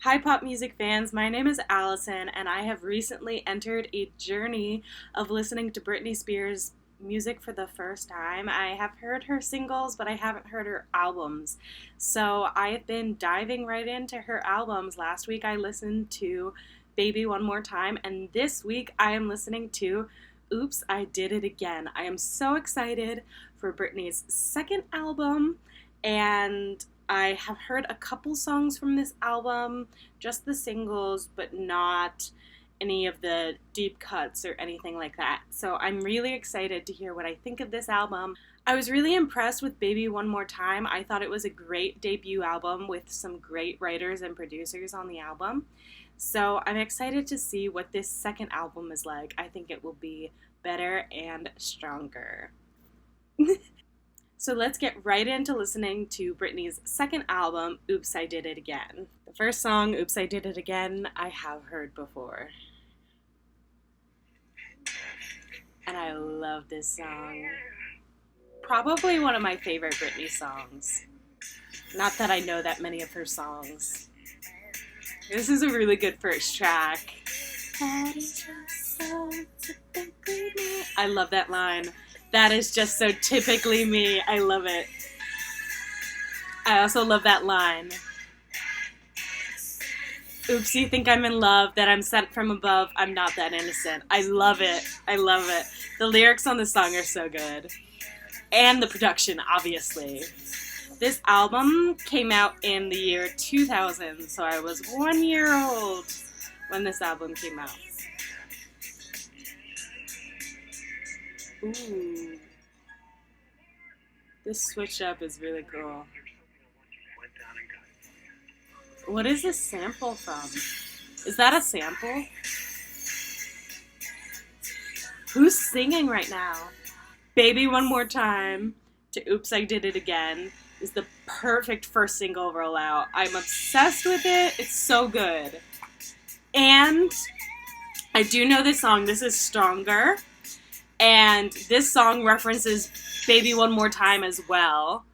Hi, pop music fans. My name is Allison, and I have recently entered a journey of listening to Britney Spears music for the first time. I have heard her singles, but I haven't heard her albums. So I've been diving right into her albums. Last week I listened to Baby One More Time, and this week I am listening to Oops, I Did It Again. I am so excited for Britney's second album, and I have heard a couple songs from this album, just the singles, but not any of the deep cuts or anything like that. So I'm really excited to hear what I think of this album. I was really impressed with Baby One More Time. I thought it was a great debut album with some great writers and producers on the album. So I'm excited to see what this second album is like. I think it will be better and stronger. So let's get right into listening to Britney's second album, Oops, I Did It Again. The first song, Oops, I Did It Again, I have heard before. And I love this song. Probably one of my favorite Britney songs. Not that I know that many of her songs. This is a really good first track. I love that line. That is just so typically me. I love it. I also love that line. Oops, you think I'm in love, that I'm sent from above, I'm not that innocent. I love it. I love it. The lyrics on this song are so good. And the production, obviously. This album came out in the year 2000, so I was 1 year old when this album came out. Ooh. This switch up is really cool. What is this sample from? Is that a sample? Who's singing right now? Baby One More Time to Oops, I Did It Again is the perfect first single rollout. I'm obsessed with it. It's so good. And I do know this song. This is Stronger. And this song references Baby One More Time as well.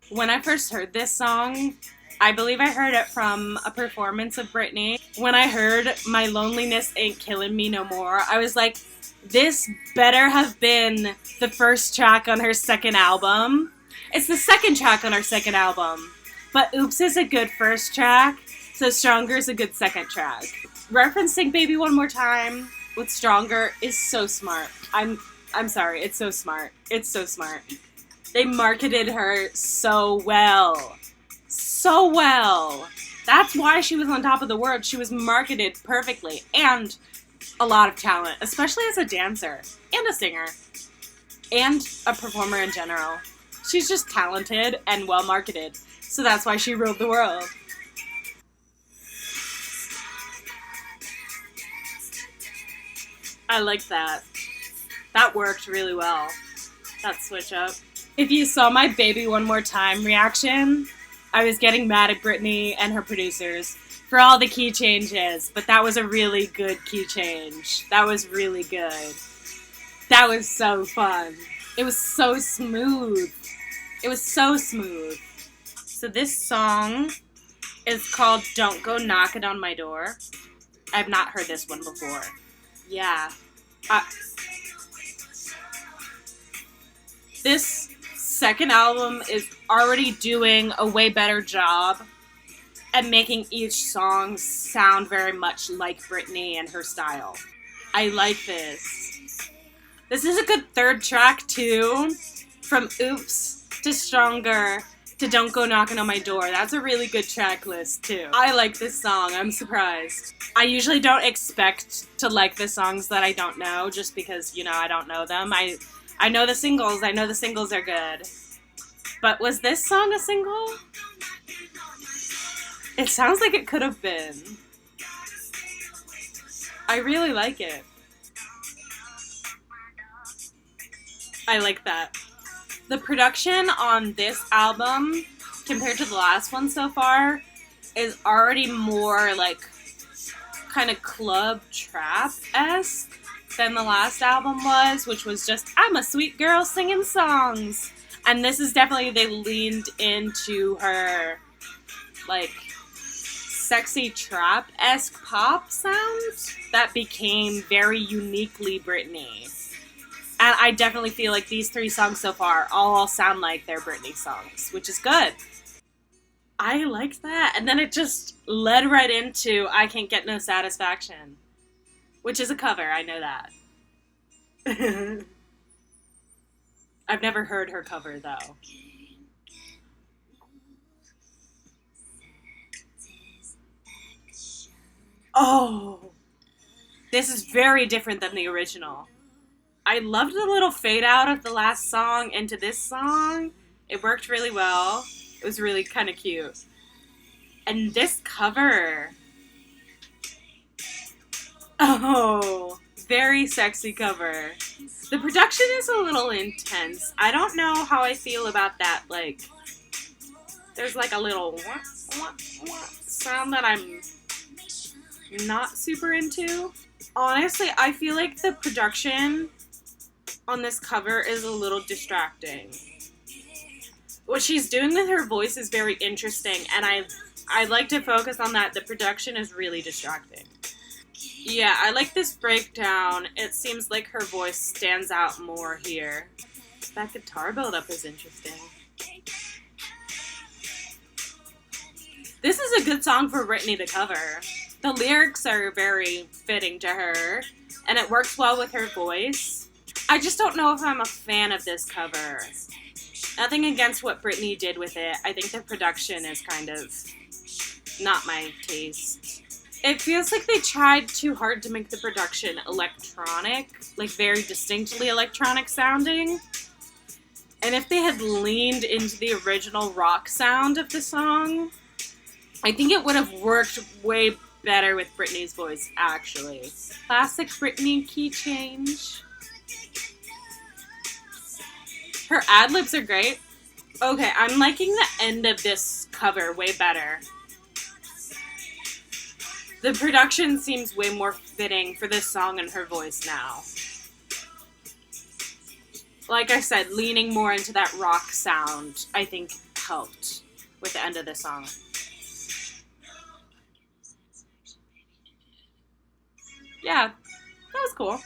When I first heard this song, I believe I heard it from a performance of Britney. When I heard My Loneliness Ain't Killing Me No More, I was like, this better have been the first track on her second album. It's the second track on her second album. But Oops is a good first track, so Stronger is a good second track. Referencing Baby One More Time with Stronger is so smart. I'm sorry, it's so smart. It's so smart. They marketed her so well. So well. That's why she was on top of the world. She was marketed perfectly. And a lot of talent, especially as a dancer and a singer and a performer in general. She's just talented and well marketed. So that's why she ruled the world. I like that. That worked really well. That switch up. If you saw my Baby One More Time reaction, I was getting mad at Britney and her producers for all the key changes, but that was a really good key change. That was really good. That was so fun. It was so smooth. It was so smooth. So this song is called Don't Go Knocking on My Door. I've not heard this one before. Yeah. This second album is already doing a way better job at making each song sound very much like Britney and her style. I like this. This is a good third track, too. From Oops to Stronger to Don't Go Knocking on My Door. That's a really good track list, too. I like this song. I'm surprised. I usually don't expect to like the songs that I don't know, just because, I don't know them. I know the singles. I know the singles are good. But was this song a single? It sounds like it could have been. I really like it. I like that. The production on this album, compared to the last one so far, is already more like kind of club trap-esque than the last album was, which was just, I'm a sweet girl singing songs. And this is definitely, they leaned into her, like, sexy trap-esque pop sound that became very uniquely Britney. And I definitely feel like these 3 songs so far all sound like they're Britney songs, which is good. I liked that. And then it just led right into I Can't Get No Satisfaction, which is a cover, I know that. I've never heard her cover, though. Oh, this is very different than the original. I loved the little fade out of the last song into this song. It worked really well. It was really kind of cute. And this cover. Oh, very sexy cover. The production is a little intense. I don't know how I feel about that. Like, there's like a little wah, wah sound that I'm not super into. Honestly, I feel like the production on this cover is a little distracting. What she's doing with her voice is very interesting, and I like to focus on that. The production is really distracting. Yeah, I like this breakdown. It seems like her voice stands out more here. That guitar buildup is interesting. This is a good song for Britney to cover. The lyrics are very fitting to her, and it works well with her voice. I just don't know if I'm a fan of this cover. Nothing against what Britney did with it. I think the production is kind of not my taste. It feels like they tried too hard to make the production electronic, like very distinctly electronic sounding. And if they had leaned into the original rock sound of the song, I think it would have worked way better with Britney's voice, actually. Classic Britney key change. Her ad-libs are great. Okay, I'm liking the end of this cover way better. The production seems way more fitting for this song and her voice now. Like I said, leaning more into that rock sound, I think, helped with the end of this song. Yeah, that was cool.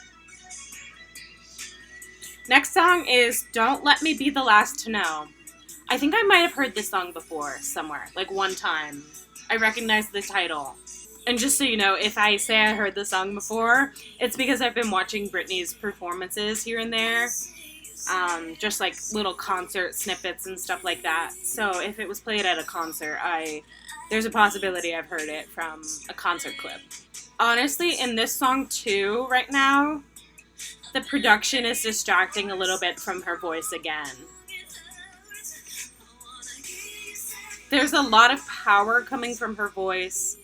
Next song is Don't Let Me Be the Last to Know. I think I might have heard this song before somewhere, like one time. I recognize the title. And just so you know, if I say I heard the song before, it's because I've been watching Britney's performances here and there. Just like little concert snippets and stuff like that. So if it was played at a concert, there's a possibility I've heard it from a concert clip. Honestly, in this song too, right now, the production is distracting a little bit from her voice again. There's a lot of power coming from her voice,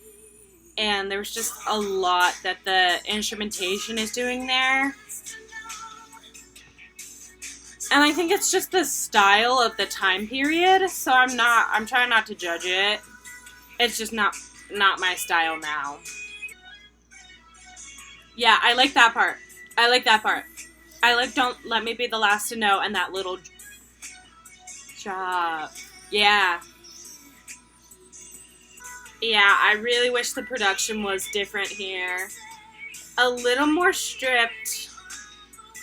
and there's just a lot that the instrumentation is doing there. And I think it's just the style of the time period, so I'm trying not to judge it. It's just not my style now. Yeah, I like that part. I like Don't Let Me Be the Last to Know and that little drop. Yeah. Yeah, I really wish the production was different here. A little more stripped.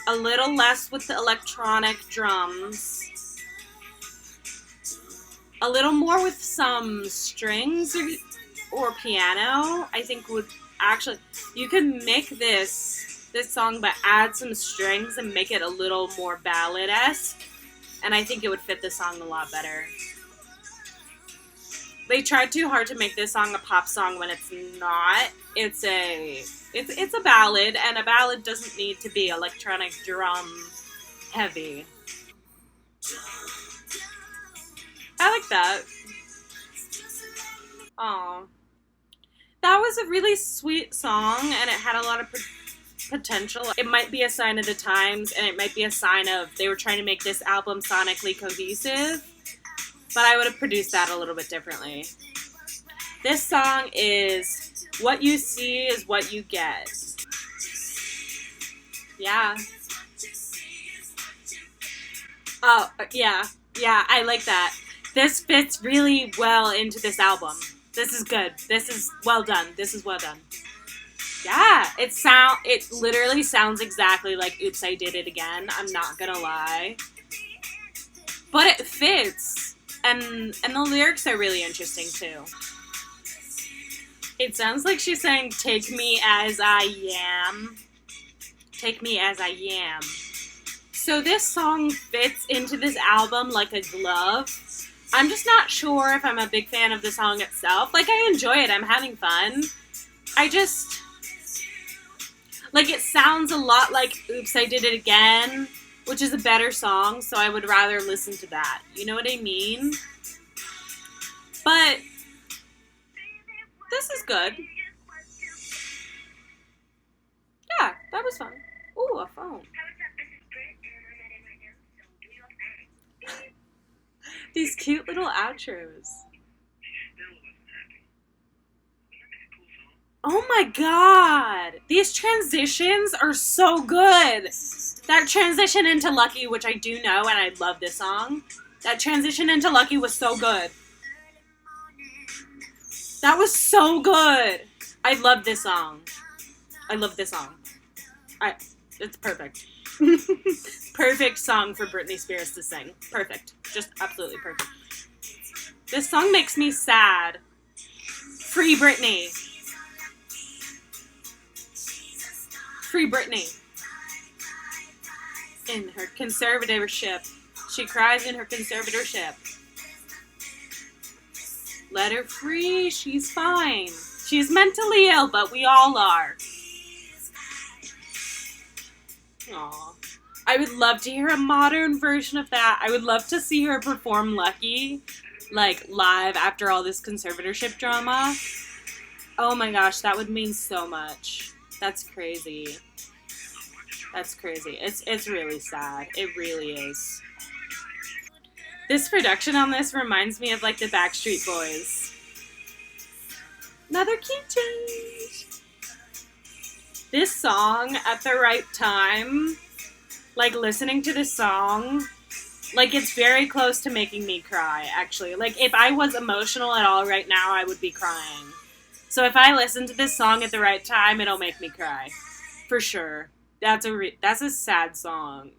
A little less with the electronic drums. A little more with some strings or piano, I think would actually... You could make this song but add some strings and make it a little more ballad-esque. And I think it would fit the song a lot better. They tried too hard to make this song a pop song when it's not. It's a ballad, and a ballad doesn't need to be electronic drum heavy. I like that. Aw. That was a really sweet song, and it had a lot of potential. It might be a sign of the times, and it might be a sign of they were trying to make this album sonically cohesive. But I would have produced that a little bit differently. This song is What You See Is What You Get. Yeah. Oh, yeah. Yeah, I like that. This fits really well into this album. This is good. This is well done. This is well done. Yeah, it literally sounds exactly like Oops, I Did It Again. I'm not gonna lie. But it fits. And the lyrics are really interesting too. It sounds like she's saying, "Take me as I am. Take me as I am." So this song fits into this album like a glove. I'm just not sure if I'm a big fan of the song itself. Like, I enjoy it. I'm having fun. I just... Like, it sounds a lot like Oops, I Did It Again, which is a better song, so I would rather listen to that. You know what I mean? But this is good. Yeah, that was fun. Ooh, a phone. These cute little outros. Oh my god! These transitions are so good! That transition into Lucky, which I do know, and I love this song. That transition into Lucky was so good. That was so good! I love this song. I love this song. It's perfect. Perfect song for Britney Spears to sing. Perfect. Just absolutely perfect. This song makes me sad. Free Britney. Free Britney. In her conservatorship. She cries in her conservatorship. Let her free. She's fine. She's mentally ill, but we all are. Aww. I would love to hear a modern version of that. I would love to see her perform Lucky, like, live after all this conservatorship drama. Oh my gosh, that would mean so much. That's crazy. That's crazy. It's really sad. It really is. This production on this reminds me of, like, the Backstreet Boys. Another key change. This song, at the right time, like, listening to this song, like, it's very close to making me cry, actually. Like, if I was emotional at all right now, I would be crying. So if I listen to this song at the right time, it'll make me cry. For sure. That's a sad song.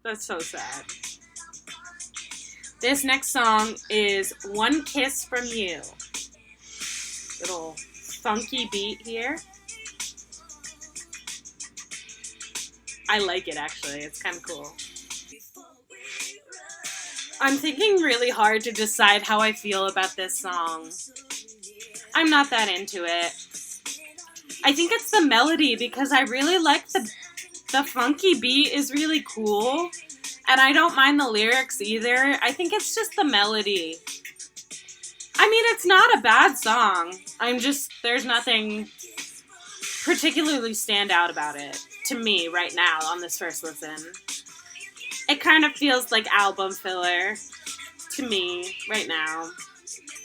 That's so sad. This next song is One Kiss From You. Little funky beat here. I like it, actually. It's kind of cool. I'm thinking really hard to decide how I feel about this song. I'm not that into it. I think it's the melody, because I really like the funky beat is really cool. And I don't mind the lyrics either. I think it's just the melody. I mean, it's not a bad song. There's nothing particularly stand out about it to me right now on this first listen. It kind of feels like album filler to me right now.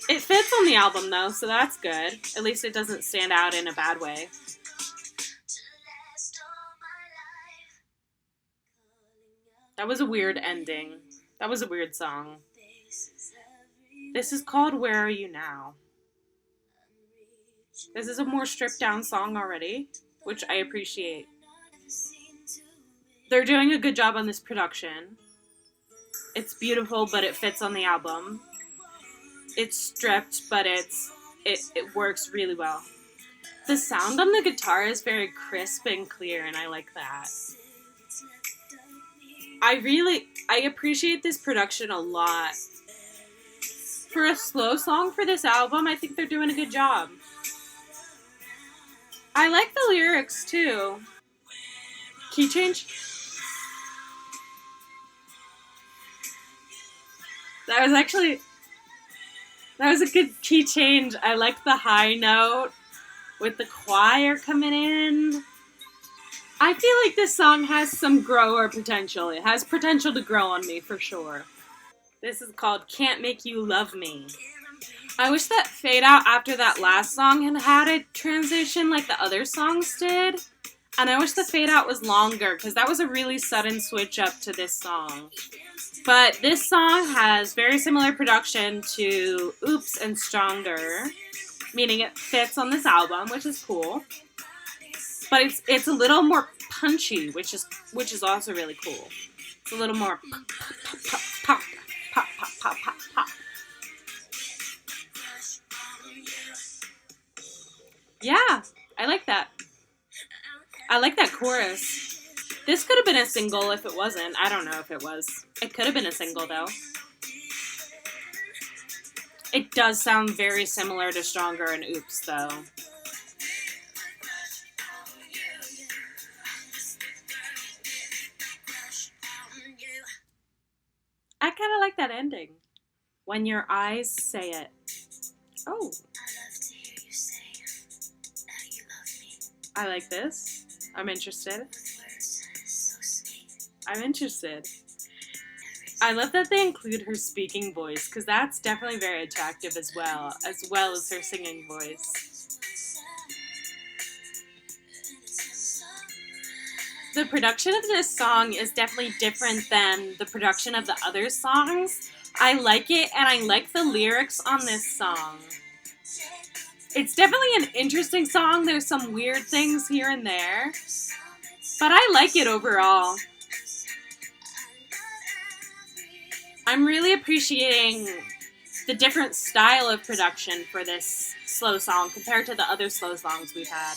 It fits on the album though, so that's good. At least it doesn't stand out in a bad way. That was a weird ending. That was a weird song. This is called Where Are You Now? This is a more stripped down song already, which I appreciate. They're doing a good job on this production. It's beautiful, but it fits on the album. It's stripped, but it works really well. The sound on the guitar is very crisp and clear, and I like that. I appreciate this production a lot. For a slow song for this album, I think they're doing a good job. I like the lyrics, too. Key change? That was a good key change. I like the high note with the choir coming in. I feel like this song has some grower potential. It has potential to grow on me, for sure. This is called Can't Make You Love Me. I wish that fade out after that last song had a transition like the other songs did. And I wish the fade out was longer because that was a really sudden switch up to this song. But this song has very similar production to Oops and Stronger, meaning it fits on this album, which is cool. But it's a little more punchy, which is also really cool. It's a little more pop, pop, pop, pop, pop, pop, pop. Yeah, I like that. I like that chorus. This could have been a single if it wasn't. I don't know if it was. It could have been a single though. It does sound very similar to Stronger and Oops though. I kind of like that ending. When your eyes say it. Oh. I like this. I'm interested. I'm interested. I love that they include her speaking voice because that's definitely very attractive as well as her singing voice. The production of this song is definitely different than the production of the other songs. I like it, and I like the lyrics on this song. It's definitely an interesting song. There's some weird things here and there, but I like it overall. I'm really appreciating the different style of production for this slow song compared to the other slow songs we've had.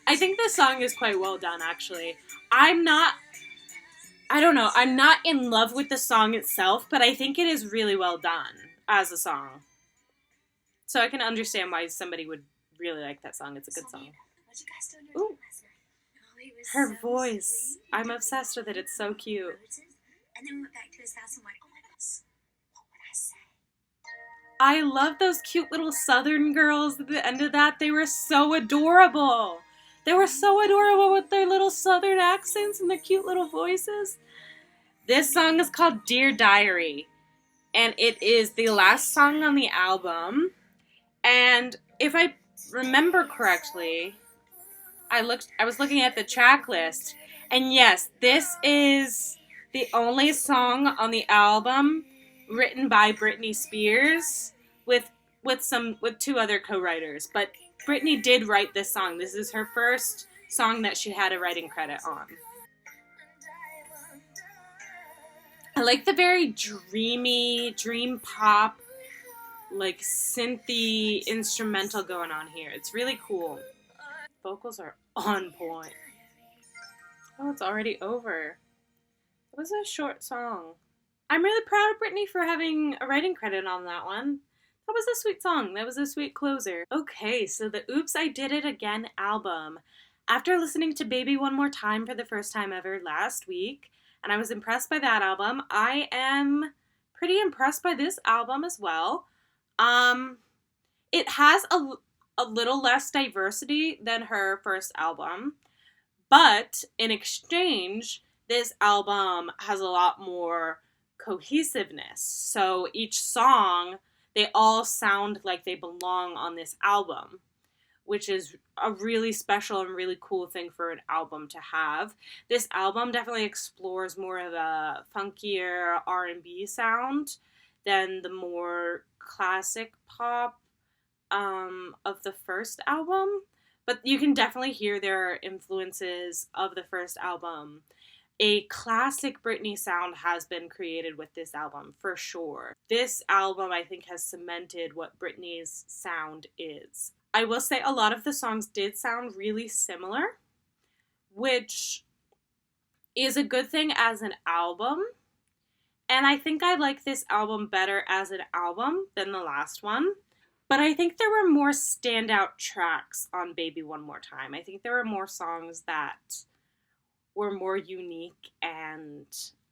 I think this song is quite well done, actually. I'm not in love with the song itself, but I think it is really well done as a song. So I can understand why somebody would really like that song. It's a good song. Ooh. Her voice. I'm obsessed with it. It's so cute. And then we went back to his house and went, oh my goodness, what would I say? I love those cute little Southern girls at the end of that. They were so adorable. They were so adorable with their little Southern accents and their cute little voices. This song is called Dear Diary, and it is the last song on the album. And if I remember correctly, I was looking at the track list, and yes, this is the only song on the album written by Britney Spears with two other co-writers. But Britney did write this song. This is her first song that she had a writing credit on. I like the very dreamy, dream pop, like synthy instrumental going on here. It's really cool. Vocals are on point. Oh, it's already over. It was a short song. I'm really proud of Britney for having a writing credit on that one. That was a sweet song. That was a sweet closer. Okay, so the Oops, I Did It Again album. After listening to Baby One More Time for the first time ever last week, and I was impressed by that album, I am pretty impressed by this album as well. It has a little less diversity than her first album, but in exchange, this album has a lot more cohesiveness. So each song, they all sound like they belong on this album, which is a really special and really cool thing for an album to have. This album definitely explores more of a funkier R&B sound than the more classic pop of the first album. But you can definitely hear there are influences of the first album. A classic Britney sound has been created with this album, for sure. This album, I think, has cemented what Britney's sound is. I will say a lot of the songs did sound really similar, which is a good thing as an album. And I think I like this album better as an album than the last one. But I think there were more standout tracks on Baby One More Time. I think there were more songs that were more unique and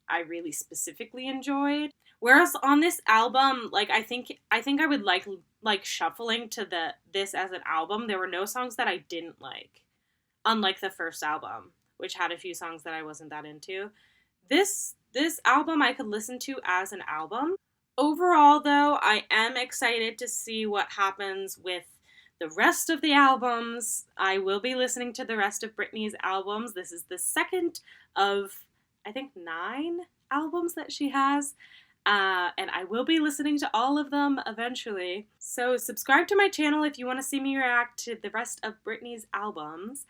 I really specifically enjoyed. Whereas on this album, like I think I would like shuffling to this as an album. There were no songs that I didn't like, unlike the first album, which had a few songs that I wasn't that into. This album I could listen to as an album. Overall, though, I am excited to see what happens with the rest of the albums. I will be listening to the rest of Britney's albums. This is the second of, I think, 9 albums that she has. And I will be listening to all of them eventually. So subscribe to my channel if you want to see me react to the rest of Britney's albums.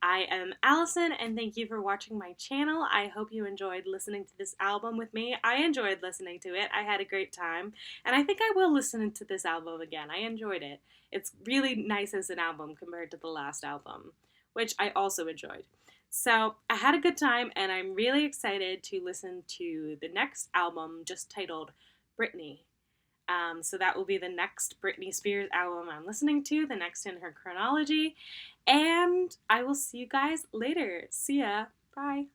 I am Allison, and thank you for watching my channel. I hope you enjoyed listening to this album with me. I enjoyed listening to it. I had a great time, and I think I will listen to this album again. I enjoyed it. It's really nice as an album compared to the last album, which I also enjoyed. So I had a good time, and I'm really excited to listen to the next album, just titled Britney. So that will be the next Britney Spears album I'm listening to, the next in her chronology. And I will see you guys later. See ya. Bye.